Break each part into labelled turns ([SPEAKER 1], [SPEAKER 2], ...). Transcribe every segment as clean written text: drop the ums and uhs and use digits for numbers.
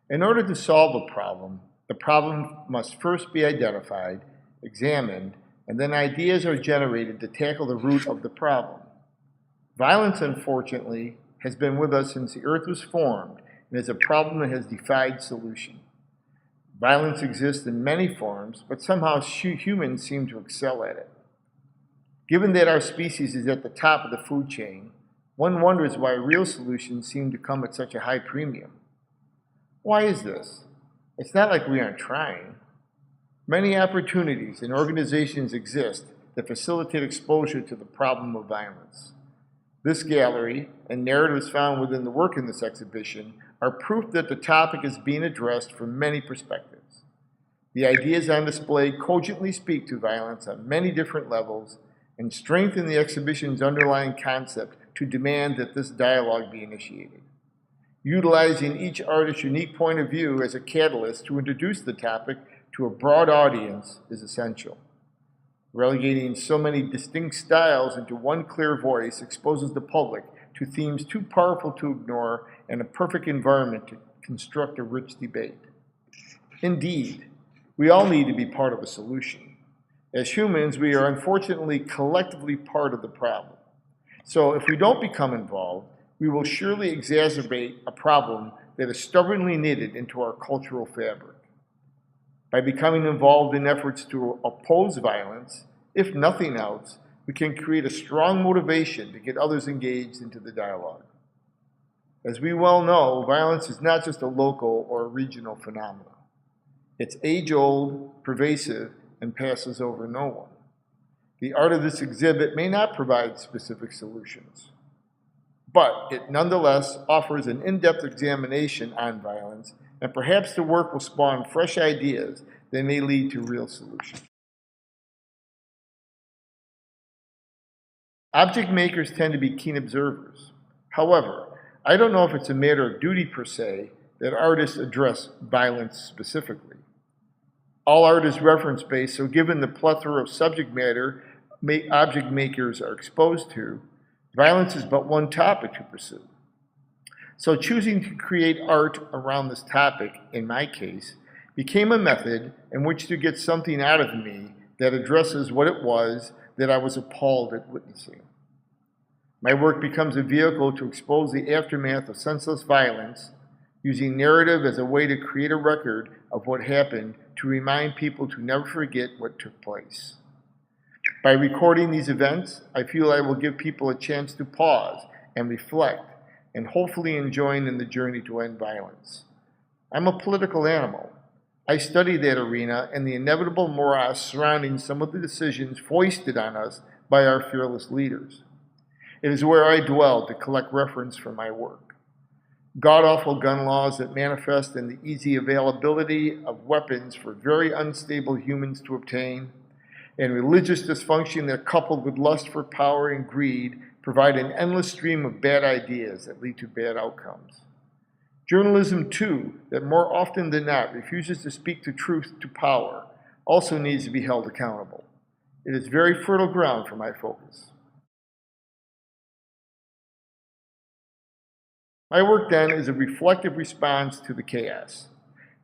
[SPEAKER 1] In order to solve a problem, the problem must first be identified, examined, and then ideas are generated to tackle the root of the problem. Violence, unfortunately, has been with us since the earth was formed and is a problem that has defied solution. Violence exists in many forms, but somehow humans seem to excel at it. Given that our species is at the top of the food chain, one wonders why real solutions seem to come at such a high premium. Why is this? It's not like we aren't trying. Many opportunities and organizations exist that facilitate exposure to the problem of violence. This gallery and narratives found within the work in this exhibition are proof that the topic is being addressed from many perspectives. The ideas on display cogently speak to violence on many different levels and strengthen the exhibition's underlying concept to demand that this dialogue be initiated. Utilizing each artist's unique point of view as a catalyst to introduce the topic to a broad audience is essential. Relegating so many distinct styles into one clear voice exposes the public to themes too powerful to ignore and a perfect environment to construct a rich debate. Indeed, we all need to be part of a solution. As humans, we are unfortunately collectively part of the problem. So if we don't become involved, we will surely exacerbate a problem that is stubbornly knitted into our cultural fabric. By becoming involved in efforts to oppose violence, if nothing else, we can create a strong motivation to get others engaged into the dialogue. As we well know, violence is not just a local or a regional phenomenon. It's age-old, pervasive, and passes over no one. The art of this exhibit may not provide specific solutions, but it nonetheless offers an in-depth examination on violence, and perhaps the work will spawn fresh ideas that may lead to real solutions. Object makers tend to be keen observers. However, I don't know if it's a matter of duty per se that artists address violence specifically. All art is reference-based, so given the plethora of subject matter object makers are exposed to, violence is but one topic to pursue. So choosing to create art around this topic, in my case, became a method in which to get something out of me that addresses what it was that I was appalled at witnessing. My work becomes a vehicle to expose the aftermath of senseless violence, using narrative as a way to create a record of what happened to remind people to never forget what took place. By recording these events, I feel I will give people a chance to pause and reflect, and hopefully join in the journey to end violence. I'm a political animal. I study that arena and the inevitable morass surrounding some of the decisions foisted on us by our fearless leaders. It is where I dwell to collect reference for my work. God-awful gun laws that manifest in the easy availability of weapons for very unstable humans to obtain, and religious dysfunction that, coupled with lust for power and greed, provide an endless stream of bad ideas that lead to bad outcomes. Journalism, too, that more often than not refuses to speak the truth to power, also needs to be held accountable. It is very fertile ground for my focus. My work, then, is a reflective response to the chaos.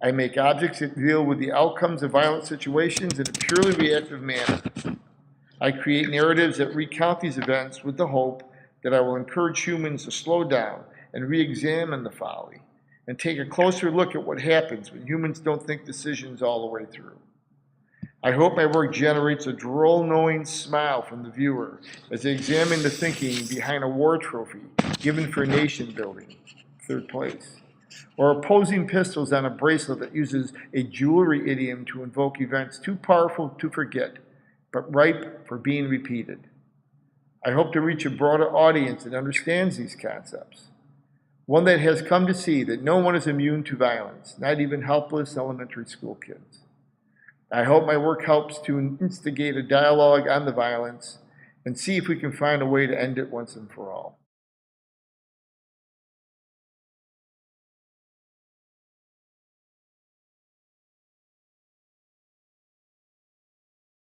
[SPEAKER 1] I make objects that deal with the outcomes of violent situations in a purely reactive manner. I create narratives that recount these events with the hope that I will encourage humans to slow down and re-examine the folly and take a closer look at what happens when humans don't think decisions all the way through. I hope my work generates a droll, knowing smile from the viewer as they examine the thinking behind a war trophy given for nation building, third place, or opposing pistols on a bracelet that uses a jewelry idiom to invoke events too powerful to forget, but ripe for being repeated. I hope to reach a broader audience that understands these concepts, one that has come to see that no one is immune to violence, not even helpless elementary school kids. I hope my work helps to instigate a dialogue on the violence and see if we can find a way to end it once and for all.